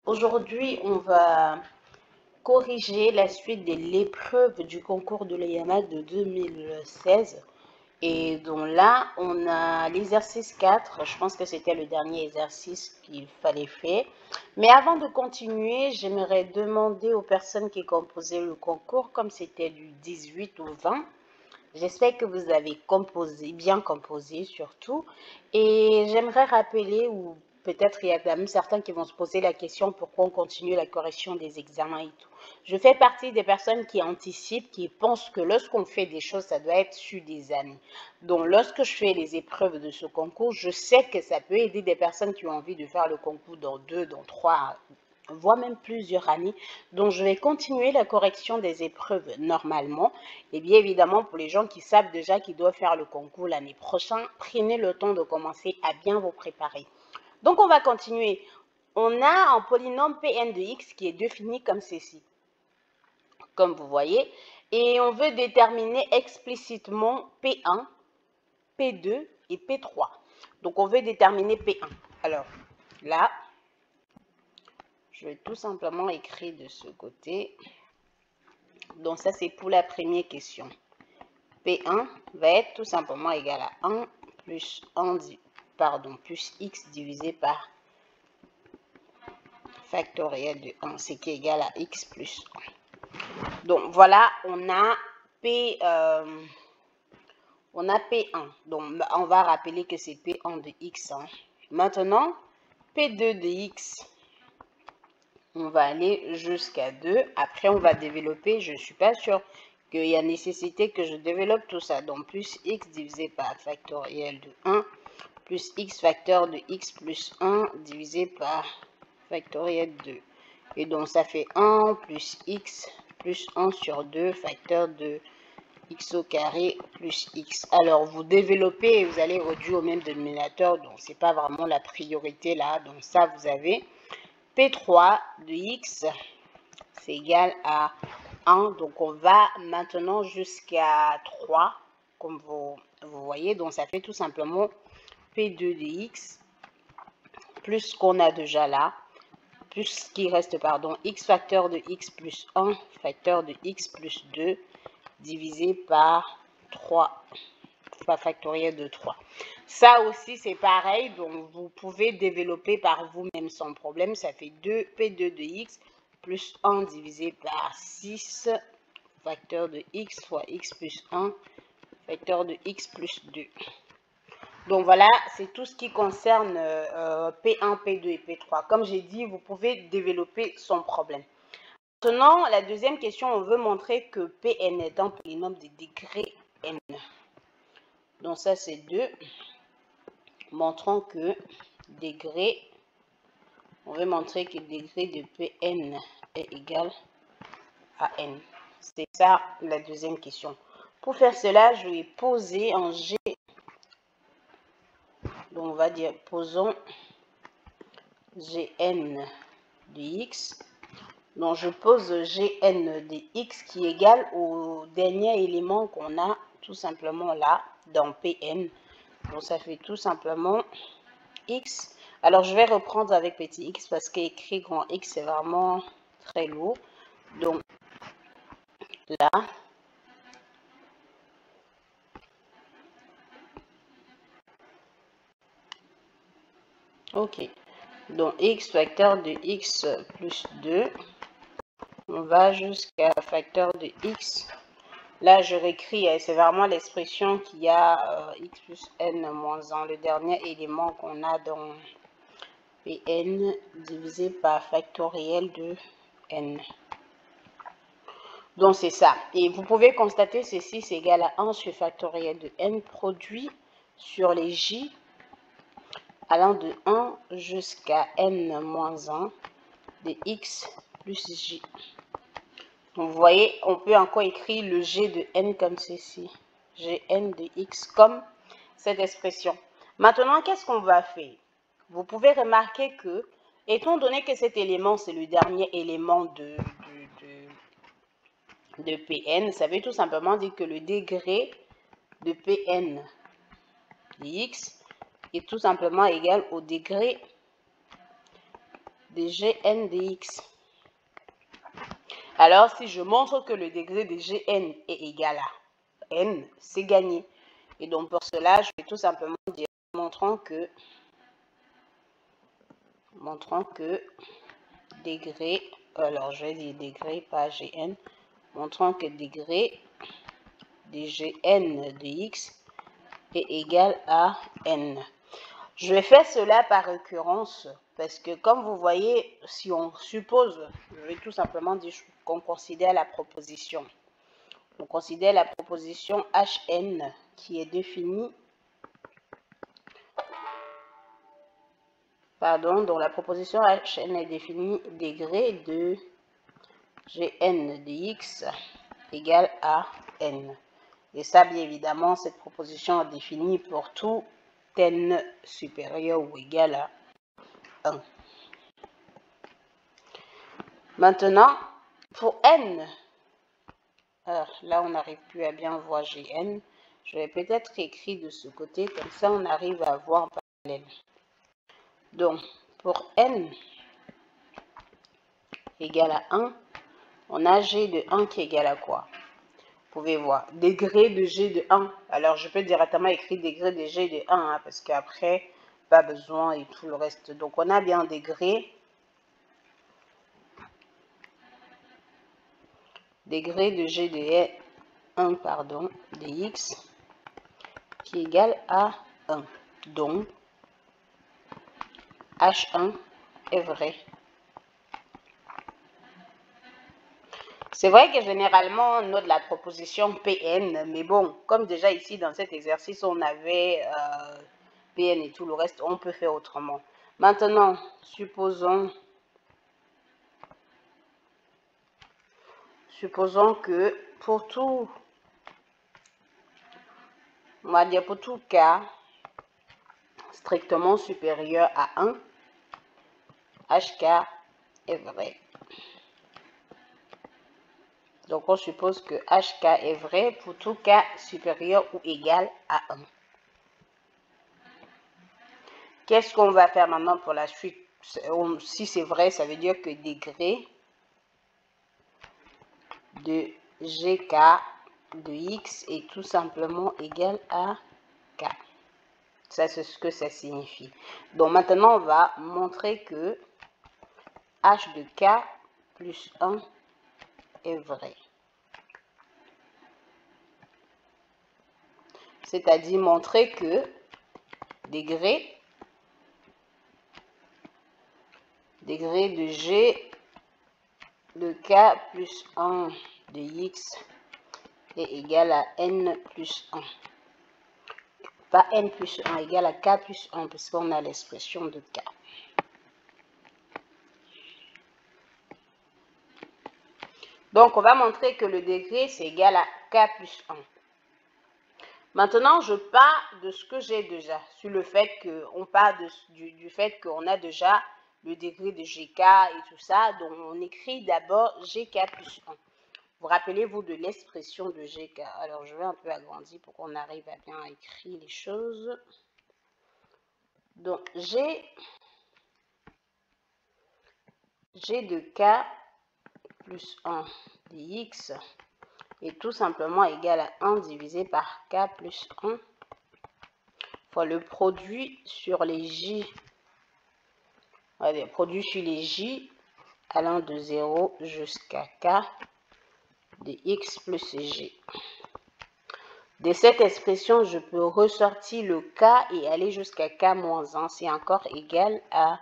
Aujourd'hui, on va corriger la suite de l'épreuve du concours de l'EYAMA de 2016. Et donc là, on a l'exercice 4. Je pense que c'était le dernier exercice qu'il fallait faire. Mais avant de continuer, j'aimerais demander aux personnes qui composaient le concours, comme c'était du 18 au 20, j'espère que vous avez bien composé surtout. Et j'aimerais rappeler, ou peut-être il y a même certains qui vont se poser la question pourquoi on continue la correction des examens et tout. Je fais partie des personnes qui anticipent, qui pensent que lorsqu'on fait des choses, ça doit être sur des années. Donc lorsque je fais les épreuves de ce concours, je sais que ça peut aider des personnes qui ont envie de faire le concours dans 2, dans 3, voire même plusieurs années. Donc je vais continuer la correction des épreuves normalement. Et bien évidemment, pour les gens qui savent déjà qu'ils doivent faire le concours l'année prochaine, prenez le temps de commencer à bien vous préparer. Donc on va continuer. On a un polynôme Pn de x qui est défini comme ceci, comme vous voyez, et on veut déterminer explicitement P1, P2 et P3. Donc on veut déterminer P1. Alors là, je vais tout simplement écrire de ce côté. Donc ça, c'est pour la première question. P1 va être tout simplement égal à 1 plus x divisé par factoriel de 1, ce qui est égal à x plus 1. Donc voilà, on a P1. Donc on va rappeler que c'est P1 de x. Maintenant, P2 de x, on va aller jusqu'à 2. Après, on va développer. Je ne suis pas sûre qu'il y a nécessité que je développe tout ça. Donc, plus x divisé par factoriel de 1, plus x facteur de x plus 1 divisé par factoriel de 2. Et donc, ça fait 1 plus x plus 1 sur 2 facteur de x au carré plus x. Alors, vous développez et vous allez réduire au même dénominateur. Donc, ce n'est pas vraiment la priorité là. Donc, ça, vous avez P3 de x, c'est égal à 1. Donc, on va maintenant jusqu'à 3, comme vous voyez. Donc, ça fait tout simplement P2 de x, plus ce qu'on a déjà là, plus ce qui reste, pardon, x facteur de x plus 1, facteur de x plus 2, divisé par 3, par factoriel de 3. Ça aussi, c'est pareil, donc vous pouvez développer par vous-même sans problème. Ça fait 2 P2 de x plus 1 divisé par 6, facteur de x fois x plus 1, facteur de x plus 2. Donc voilà, c'est tout ce qui concerne P1, P2 et P3. Comme j'ai dit, vous pouvez développer sans problème. Maintenant, la deuxième question, on veut montrer que Pn est un polynôme de degré n. Donc ça, c'est 2. Montrons que degré, on veut montrer que degré de Pn est égal à n. C'est ça la deuxième question. Pour faire cela, je vais poser en G. Donc on va dire, posons Gn de x. Donc je pose Gn de x qui est égal au dernier élément qu'on a tout simplement là dans Pn. Donc ça fait tout simplement x. Alors je vais reprendre avec petit x parce qu'écrit grand x c'est vraiment très lourd. Donc là, ok. Donc x facteur de x plus 2. On va jusqu'à facteur de x. Là, je réécris, c'est vraiment l'expression qui a x plus n moins 1, le dernier élément qu'on a dans Pn divisé par factoriel de n. Donc, c'est ça. Et vous pouvez constater ceci, c'est égal à 1 sur factoriel de n produit sur les j allant de 1 jusqu'à n moins 1 de x plus j. Donc, vous voyez, on peut encore écrire le g de n comme ceci. Gn de x comme cette expression. Maintenant, qu'est-ce qu'on va faire? Vous pouvez remarquer que, étant donné que cet élément, c'est le dernier élément de Pn, ça veut tout simplement dire que le degré de Pn de x est tout simplement égal au degré de Gn de x. Alors, si je montre que le degré de Gn est égal à n, c'est gagné. Et donc, pour cela, je vais tout simplement dire, montrons que degré, alors je vais dire degré, pas Gn, montrons que degré de Gn de x est égal à n. Je vais faire cela par récurrence parce que comme vous voyez, si on suppose, je vais tout simplement dire qu'on considère la proposition. On considère la proposition Hn qui est définie, donc la proposition Hn est définie degré de Gn de x égale à n. Et ça, bien évidemment, cette proposition est définie pour tout n supérieur ou égal à 1. Maintenant, pour n, alors là, on n'arrive plus à bien voir Gn. Je vais peut-être écrire de ce côté, comme ça, on arrive à voir en parallèle. Donc, pour n égale à 1, on a G de 1 qui est égal à quoi? Vous pouvez voir, degré de G de 1. Alors, je peux directement écrire degré de G de 1, hein, parce qu'après, pas besoin et tout le reste. Donc, on a bien degré de G de 1, de x, qui est égal à 1. Donc, H1 est vrai. C'est vrai que généralement, on note la proposition Pn, mais bon, comme déjà ici dans cet exercice, on avait Pn et tout le reste, on peut faire autrement. Maintenant, supposons que pour tout, on va dire pour tout cas strictement supérieur à 1, HK est vrai. Donc, on suppose que HK est vrai pour tout cas supérieur ou égal à 1. Qu'est-ce qu'on va faire maintenant pour la suite? Si c'est vrai, ça veut dire que degré de GK de X est tout simplement égal à K. Ça, c'est ce que ça signifie. Donc, maintenant, on va montrer que H de K plus 1 est vrai. C'est-à-dire montrer que degré de G de K plus 1 de X est égal à N plus 1. Pas N plus 1 égale à K plus 1, parce qu'on a l'expression de K. Donc, on va montrer que le degré, c'est égal à K plus 1. Maintenant, je pars de ce que j'ai déjà, sur le fait qu'on part du fait qu'on a déjà le degré de GK et tout ça. Donc, on écrit d'abord GK plus 1. Vous rappelez-vous de l'expression de GK. Alors, je vais un peu agrandir pour qu'on arrive à bien écrire les choses. Donc, G de K plus 1 de X est tout simplement égal à 1 divisé par K plus 1 fois le produit sur les J. Produit sur les J allant de 0 jusqu'à K de X plus G. De cette expression, je peux ressortir le K et aller jusqu'à K moins 1. C'est encore égal à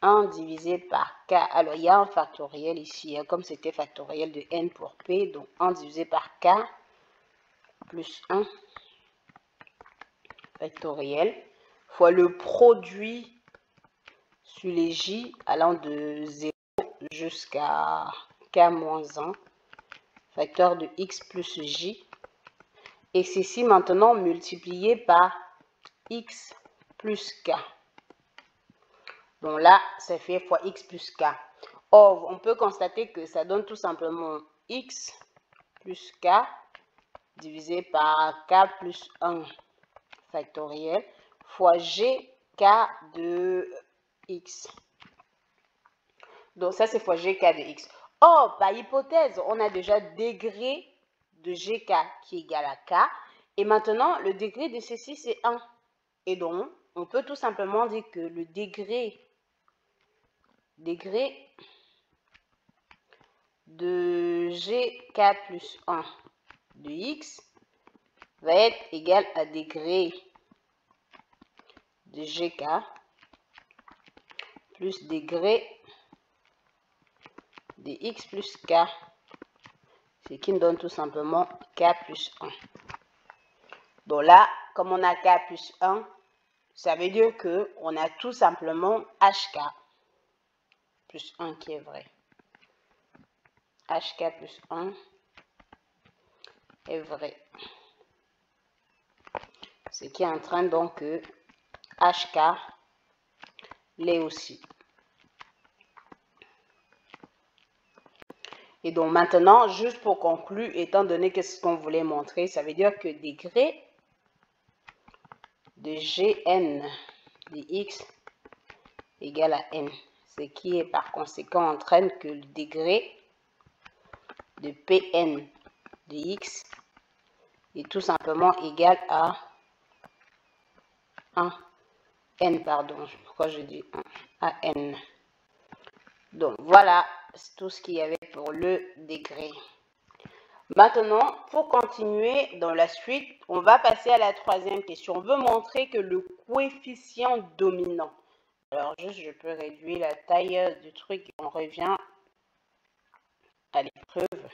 1 divisé par K. Alors, il y a un factoriel ici, hein, comme c'était factoriel de N pour P. Donc, 1 divisé par K plus 1 factoriel fois le produit sur les J allant de 0 jusqu'à K moins 1, facteur de X plus J. Et ceci maintenant multiplié par X plus K. Donc là, ça fait fois X plus K. Or, on peut constater que ça donne tout simplement X plus K divisé par K plus 1 factoriel fois GK de X. Donc ça, c'est fois gk de x. Or, par hypothèse, on a déjà degré de gk qui est égal à k. Et maintenant, le degré de ceci, c'est 1. Et donc, on peut tout simplement dire que le degré de gk plus 1 de x va être égal à degré de gk plus degré de x plus k, ce qui me donne tout simplement k plus 1. Donc là, comme on a k plus 1, ça veut dire qu'on a tout simplement hk plus 1 qui est vrai. hk plus 1 est vrai. Ce qui entraîne donc que hk l'est aussi. Et donc maintenant, juste pour conclure, étant donné que ce qu'on voulait montrer, ça veut dire que degré de gn de x égale à n. Ce qui est par conséquent entraîne que le degré de Pn de x est tout simplement égal à 1. N, pardon, pourquoi je dis 1 à n. Donc voilà, c'est tout ce qu'il y avait pour le degré. Maintenant, pour continuer dans la suite, on va passer à la troisième question. On veut montrer que le coefficient dominant. Alors juste, je peux réduire la taille du truc et on revient à l'épreuve.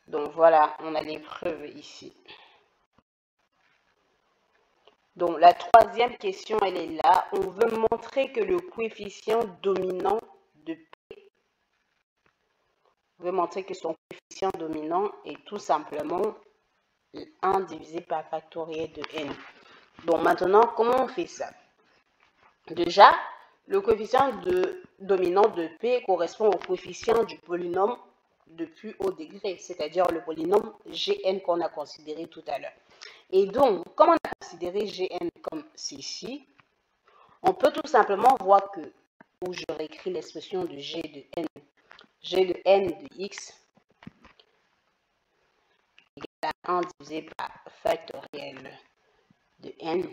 Donc voilà, on a l'épreuve ici. Donc la troisième question, elle est là. On veut montrer que le coefficient dominant de P, on veut montrer que son coefficient dominant est tout simplement 1 divisé par factoriel de n. Donc maintenant, comment on fait ça? Déjà, le coefficient dominant de P correspond au coefficient du polynôme de plus haut degré, c'est-à-dire le polynôme Gn qu'on a considéré tout à l'heure. Et donc, comme on a considéré Gn comme ceci, on peut tout simplement voir que, où je réécris l'expression de G de n de x égale à 1 divisé par factoriel de n.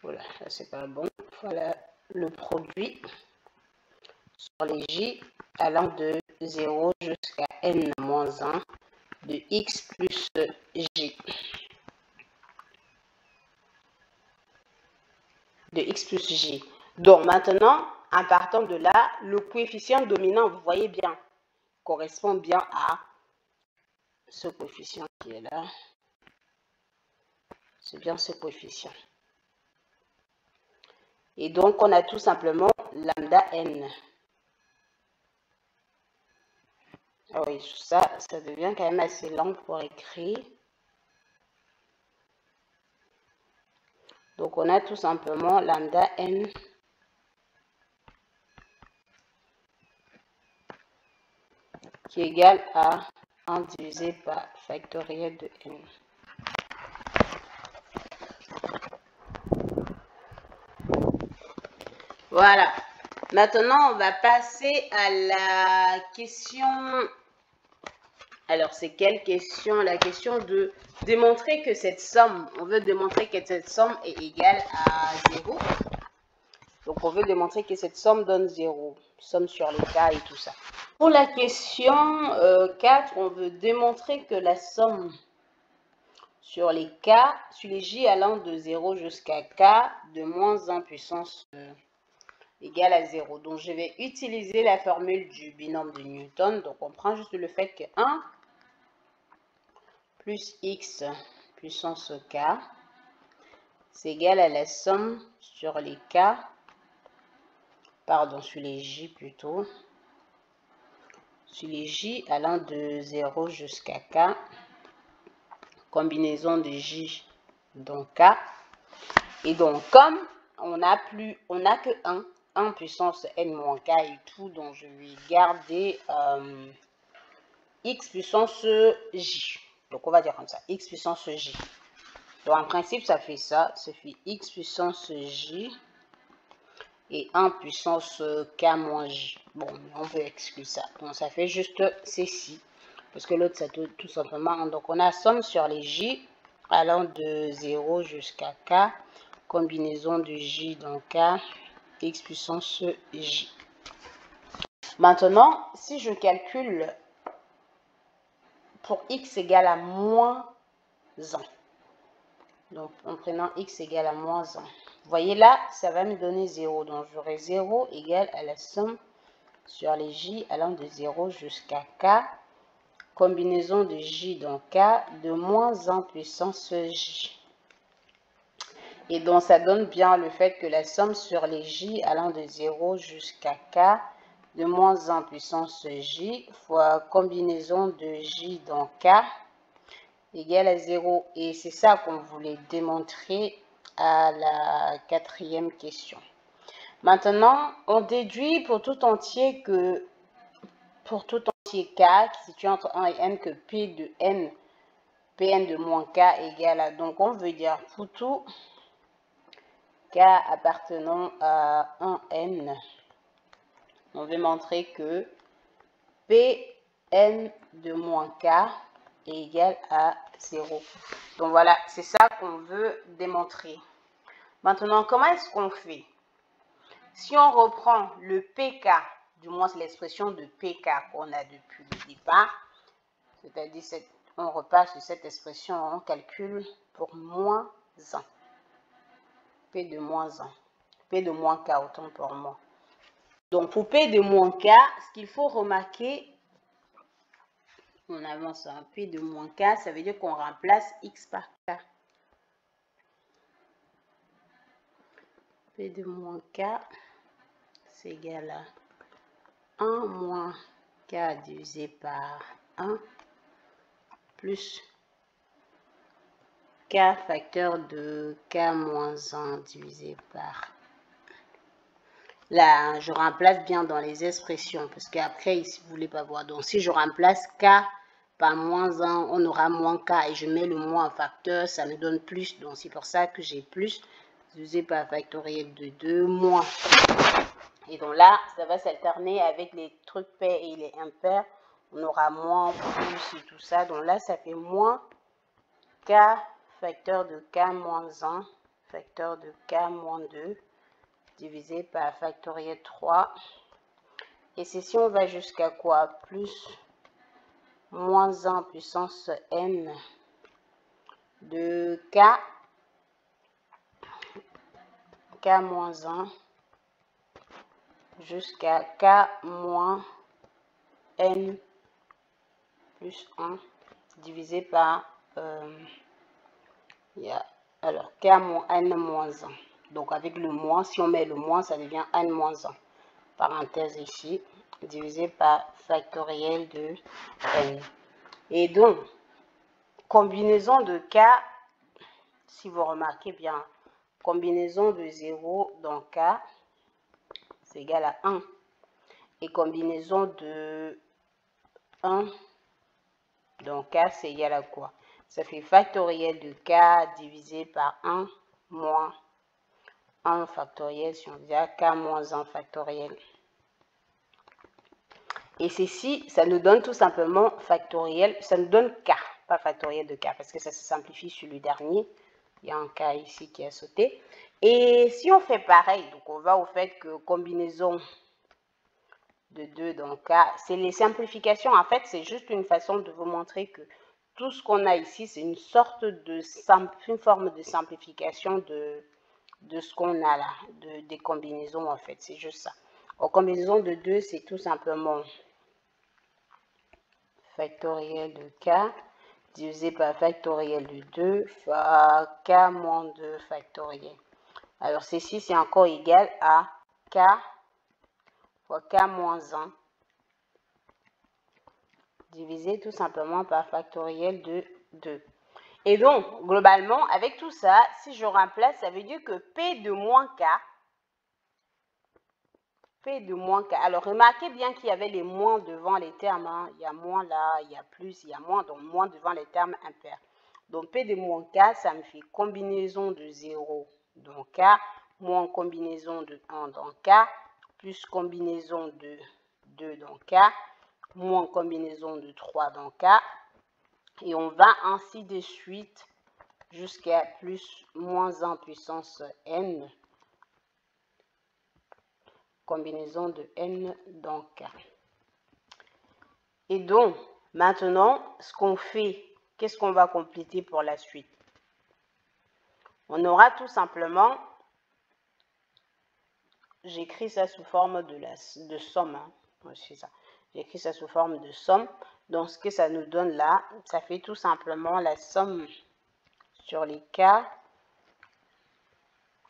Voilà, ça c'est pas bon. Voilà le produit sur les j allant de 0 jusqu'à n-1 de x plus j. De x plus j. Donc maintenant, en partant de là, le coefficient dominant, vous voyez bien, correspond bien à ce coefficient qui est là. C'est bien ce coefficient. Et donc, on a tout simplement lambda n. Ah oui, ça devient quand même assez long pour écrire. Donc, on a tout simplement lambda n qui est égal à 1 divisé par factoriel de n. Voilà. Maintenant, on va passer à la question. Alors, c'est quelle question? La question de démontrer que cette somme, on veut démontrer que cette somme est égale à 0. Donc, on veut démontrer que cette somme donne 0. Somme sur les cas et tout ça. Pour la question 4, on veut démontrer que la somme sur les k, sur les j allant de 0 jusqu'à k de moins 1 puissance égale à 0. Donc, je vais utiliser la formule du binôme de Newton. Donc, on prend juste le fait que 1 plus x puissance k, c'est égal à la somme sur les k, pardon, sur les j plutôt, sur les j allant de 0 jusqu'à k, combinaison de j dans k. Et donc, comme on n'a que 1 puissance n moins k et tout, donc je vais garder x puissance j. Donc, on va dire comme ça, x puissance j. Donc, en principe, ça fait ça. Ça fait x puissance j et 1 puissance k moins j. Bon, on peut exclure ça. Donc, ça fait juste ceci. Parce que l'autre, ça tout simplement. Donc, on a somme sur les j allant de 0 jusqu'à k. Combinaison de j dans k, x puissance j. Maintenant, si je calcule pour x égale à moins 1, donc en prenant x égale à moins 1, vous voyez là, ça va me donner 0. Donc j'aurai 0 égale à la somme sur les j allant de 0 jusqu'à k, combinaison de j dans k de moins 1 puissance j. Et donc ça donne bien le fait que la somme sur les j allant de 0 jusqu'à k de moins 1 puissance j fois combinaison de j dans k égale à 0. Et c'est ça qu'on voulait démontrer à la 4e question. Maintenant, on déduit pour tout entier k qui se situe entre 1 et n que p de n, pn de moins k égale à, donc on veut dire pour tout k appartenant à 1n, on veut montrer que Pn de moins k est égal à 0. Donc voilà, c'est ça qu'on veut démontrer. Maintenant, comment est-ce qu'on fait? Si on reprend le pk, du moins l'expression de pk qu'on a depuis le départ, c'est-à-dire on repasse sur cette expression, on calcule pour moins 1. P de moins 1. P de moins k, autant pour moi. Donc, pour P de moins k, ce qu'il faut remarquer, on avance un P de moins k, ça veut dire qu'on remplace x par k. P de moins k, c'est égal à 1 moins k divisé par 1 plus k facteur de k moins 1 divisé par 1. Là, je remplace bien dans les expressions, parce qu'après, ici, vous ne voulez pas voir. Donc, si je remplace k par moins 1, on aura moins k, et je mets le moins en facteur, ça me donne plus. Donc, c'est pour ça que j'ai plus divisé par factoriel de 2 moins. Et donc là, ça va s'alterner avec les trucs pairs et les impairs. On aura moins, plus et tout ça. Donc là, ça fait moins k facteur de k moins 1, facteur de k moins 2, divisé par factoriel 3. Et ceci, on va jusqu'à quoi? Plus moins 1 puissance n de k moins 1 jusqu'à k moins n plus 1 divisé par alors k moins n moins 1. Donc avec le moins, si on met le moins, ça devient n moins 1. Parenthèse ici, divisé par factoriel de n. Et donc, combinaison de k, si vous remarquez bien, combinaison de 0 dans k, c'est égal à 1. Et combinaison de 1 dans k, c'est égal à quoi? Ça fait factoriel de k divisé par 1 moins 1 factoriel, si on dit k moins 1 factoriel. Et ceci, ça nous donne tout simplement factoriel, ça nous donne k, pas factoriel de k, parce que ça se simplifie sur le dernier. Il y a un k ici qui a sauté. Et si on fait pareil, donc on va au fait que combinaison de 2 dans k, c'est les simplifications. En fait, c'est juste une façon de vous montrer que tout ce qu'on a ici, c'est une sorte de une forme de simplification de ce qu'on a là, des combinaisons en fait, c'est juste ça. En combinaison de 2, c'est tout simplement factoriel de k divisé par factoriel de 2 fois k moins 2 factoriel. Alors ceci, c'est encore égal à k fois k moins 1 divisé tout simplement par factoriel de 2. Et donc, globalement, avec tout ça, si je remplace, ça veut dire que P de moins K, alors remarquez bien qu'il y avait les moins devant les termes, hein. Il y a moins là, il y a plus, il y a moins, donc moins devant les termes impairs. Donc, P de moins K, ça me fait combinaison de 0 dans K, moins combinaison de 1 dans K, plus combinaison de 2 dans K, moins combinaison de 3 dans K. Et on va ainsi de suite jusqu'à plus moins 1 puissance n, combinaison de n dans K. Et donc, maintenant, ce qu'on fait, qu'est-ce qu'on va compléter pour la suite? On aura tout simplement, j'écris ça sous forme de somme, hein. C'est ça. J'écris ça sous forme de somme. Donc, ce que ça nous donne là, ça fait tout simplement la somme sur les K.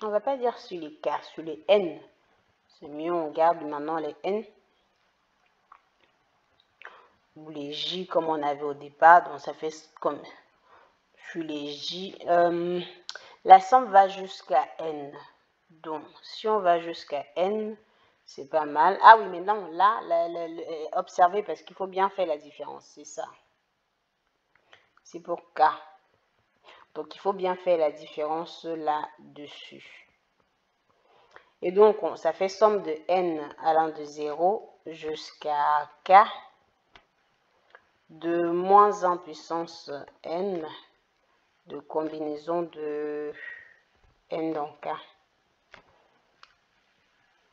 On va pas dire sur les K, sur les N. C'est mieux, on garde maintenant les N. Ou les J comme on avait au départ. Donc, ça fait comme sur les J. La somme va jusqu'à N. Donc, si on va jusqu'à N, c'est pas mal. Ah oui, maintenant, là, observez parce qu'il faut bien faire la différence. C'est ça. C'est pour K. Donc, il faut bien faire la différence là-dessus. Et donc, ça fait somme de N allant de 0 jusqu'à K de moins 1 puissance N de combinaison de N dans K.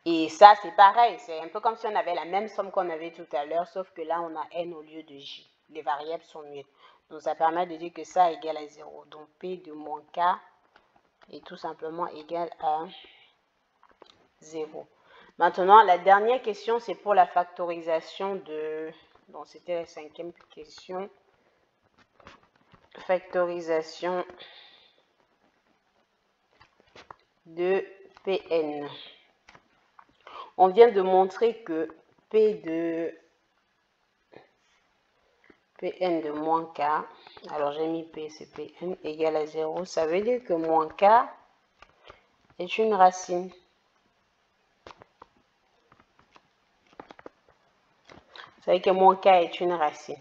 Et ça, c'est pareil. C'est un peu comme si on avait la même somme qu'on avait tout à l'heure, sauf que là, on a N au lieu de J. Les variables sont muettes. Donc, ça permet de dire que ça égale à 0. Donc, P de moins K est tout simplement égal à 0. Maintenant, la dernière question, c'est pour la factorisation de... Donc, c'était la 5e question. Factorisation de Pn. On vient de montrer que P de Pn de moins K, alors j'ai mis P, c'est Pn, égale à 0. Ça veut dire que moins K est une racine. Vous savez que moins K est une racine.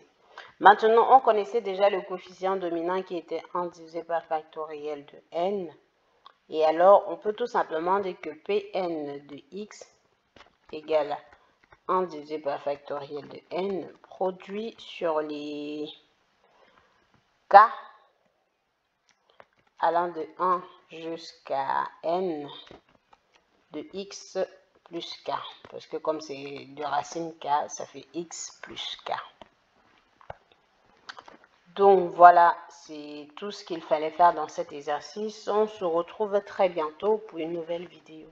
Maintenant, on connaissait déjà le coefficient dominant qui était 1 divisé par factoriel de n. Et alors, on peut tout simplement dire que Pn de x égale à 1 divisé par factoriel de n produit sur les k allant de 1 jusqu'à n de x plus k. Parce que comme c'est de racine k, ça fait x plus k. Donc voilà, c'est tout ce qu'il fallait faire dans cet exercice. On se retrouve très bientôt pour une nouvelle vidéo.